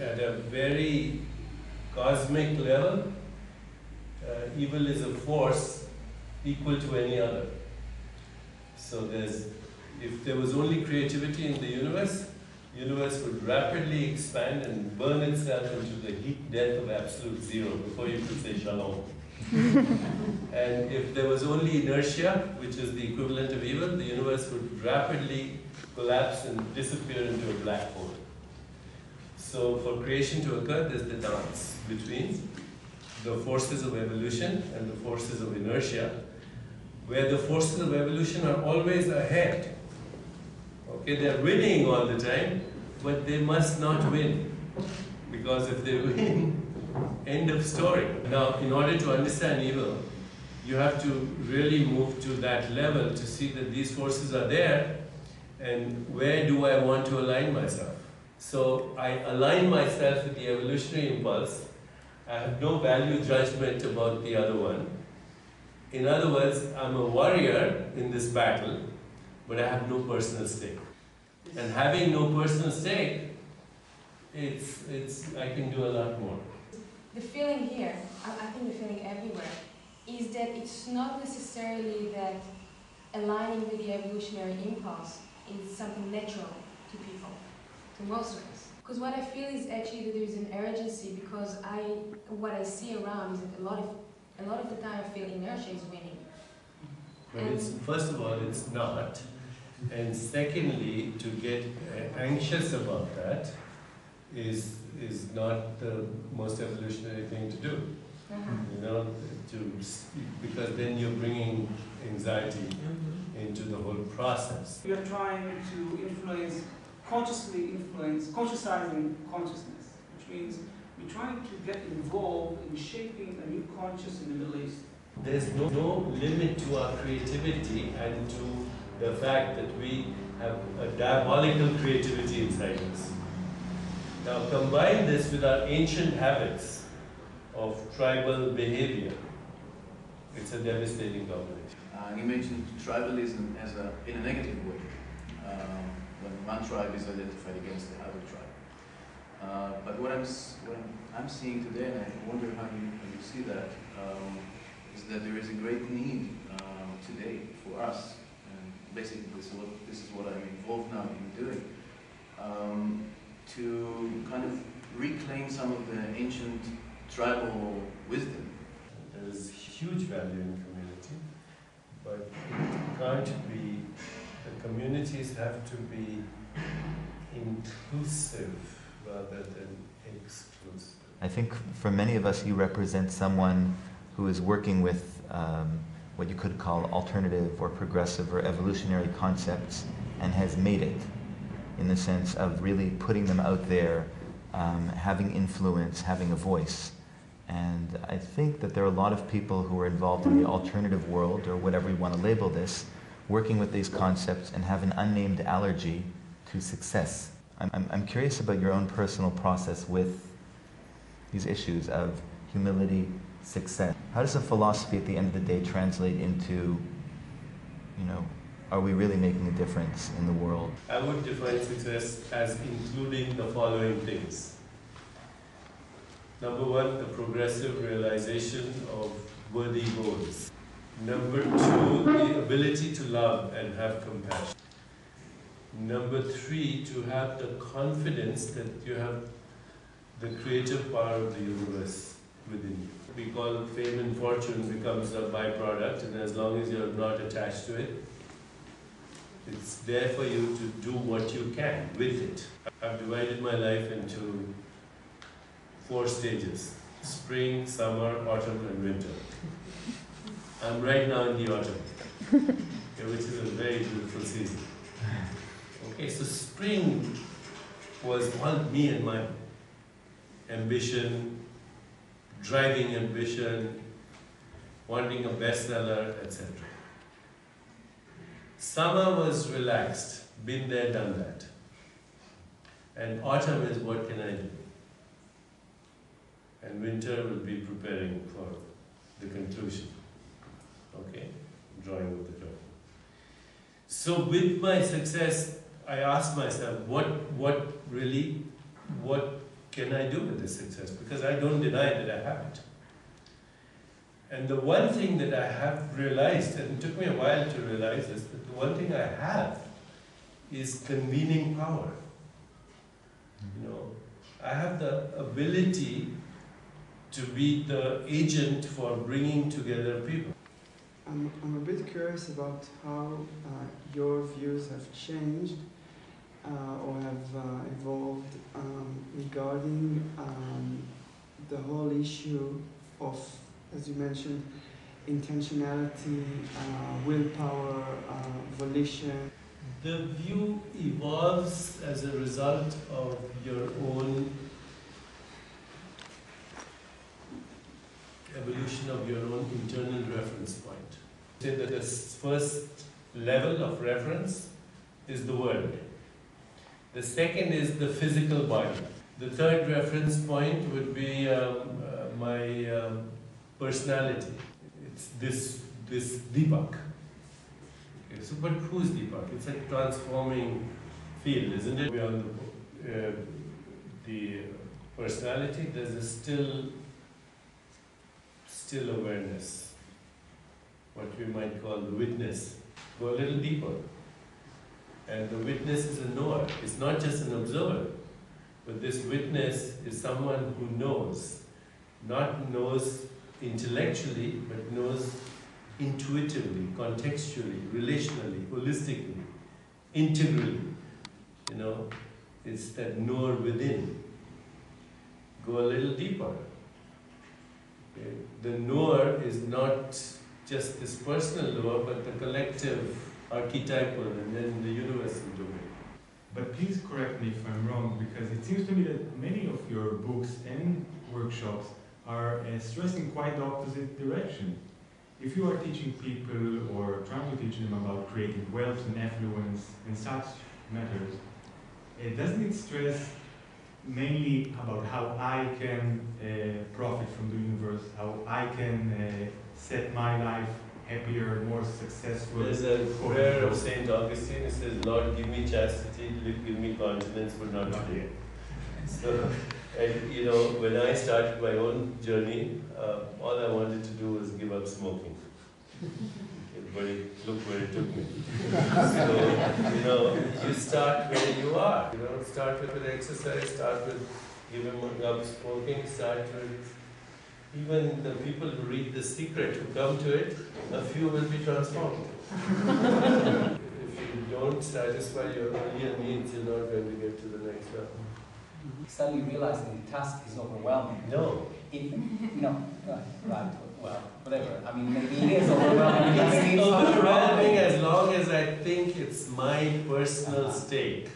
At a very cosmic level, evil is a force equal to any other. So if there was only creativity in the universe would rapidly expand and burn itself into the heat death of absolute zero before you could say shalom. And if there was only inertia, which is the equivalent of evil, the universe would rapidly collapse and disappear into a black hole. So for creation to occur, there's the dance between the forces of evolution and the forces of inertia, where the forces of evolution are always ahead. Okay, they're winning all the time, but they must not win. Because if they win, end of story. Now, in order to understand evil, you have to really move to that level to see that these forces are there, and where do I want to align myself? So I align myself with the evolutionary impulse. I have no value judgment about the other one. In other words, I'm a warrior in this battle, but I have no personal stake. And having no personal stake, I can do a lot more. The feeling here, I think the feeling everywhere, is that it's not necessarily that aligning with the evolutionary impulse is something natural to people, to most of us. Because what I feel is actually that there is an urgency, because what I see around is that a lot of the time I feel inertia is winning. But first of all, it's not. And secondly, to get anxious about that is not the most evolutionary thing to do. You know, because then you're bringing anxiety into the whole process. We are trying to consciousizing consciousness, which means we're trying to get involved in shaping a new consciousness in the Middle East. There's no limit to our creativity and to the fact that we have a diabolical creativity inside us. Now combine this with our ancient habits of tribal behavior. It's a devastating combination. You mentioned tribalism in a negative way, when one tribe is identified against the other tribe. But what I'm seeing today, and I wonder how you see that, is that there is a great need today for us, and basically this is what I'm involved now in doing, to kind of reclaim some of the ancient tribal wisdom. There is huge value in community, but it can't be, the communities have to be inclusive rather than exclusive. I think for many of us, you represent someone who is working with what you could call alternative or progressive or evolutionary concepts and has made it, in the sense of really putting them out there, having influence, having a voice. And I think that there are a lot of people who are involved in the alternative world, or whatever you want to label this, working with these concepts and have an unnamed allergy to success. I'm curious about your own personal process with these issues of humility, success. How does a philosophy at the end of the day translate into, are we really making a difference in the world? I would define success as including the following things. Number one, the progressive realization of worthy goals. Number two, the ability to love and have compassion. Number three, to have the confidence that you have the creative power of the universe within you. We call fame and fortune becomes a byproduct, and as long as you're not attached to it, it's there for you to do what you can with it. I've divided my life into 4 stages: spring, summer, autumn, and winter. I'm right now in the autumn, which is a very beautiful season. Okay, so spring was all me and my ambition, driving ambition, wanting a bestseller, etc. Summer was relaxed, been there, done that. And autumn is what can I do? And winter will be preparing for the conclusion. Okay? So with my success, I asked myself, what can I do with this success? Because I don't deny that I have it. And the one thing that I have realized, and it took me a while to realize this, but the one thing I have is convening power. You know, I have the ability to be the agent for bringing together people. I'm a bit curious about how your views have changed or have evolved regarding the whole issue of, as you mentioned, intentionality, willpower, volition. The view evolves as a result of your own evolution of your own internal reference point. Say that the first level of reference is the world. The second is the physical body. The third reference point would be my personality. It's this Deepak. Okay, so, but who's Deepak? It's a transforming field, isn't it? Beyond the personality, there's a still awareness, what we might call the witness. Go a little deeper. And the witness is a knower. It's not just an observer, but this witness is someone who knows. Not knows intellectually, but knows intuitively, contextually, relationally, holistically, integrally. You know, it's that knower within. Go a little deeper. Okay. The knower is not just this personal knower, but the collective, archetypal, and then the universal domain. But please correct me if I'm wrong, because it seems to me that many of your books and workshops are stressing quite the opposite direction. If you are teaching people or trying to teach them about creating wealth and affluence and such matters, doesn't it stress mainly about how I can profit from the universe, how I can set my life happier, more successful? There's a prayer of St. Augustine. It says, Lord, give me chastity, give me continence, but not today. So, and you know, when I started my own journey, all I wanted to do was give up smoking. But look where it took me. So, you know, you start where you are. You know, start with exercise, start with giving up smoking, start with even the people who read The Secret, who come to it, a few will be transformed. If you don't satisfy your earlier needs, you're not going to get to the next level. Suddenly realizing the task is overwhelming. No. Right, well, whatever. I mean, maybe it is overwhelming. It's overwhelming as long as I think it's my personal stake.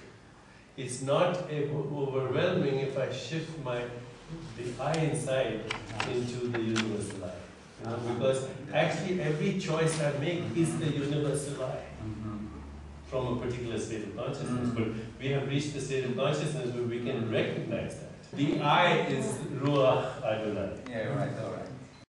It's not overwhelming if I shift the I inside into the universal I. You know, because actually every choice I make is the universal I. From a particular state of consciousness. But we have reached the state of consciousness where we can recognize that. The I is Ruach Adonai. Yeah, right, all right.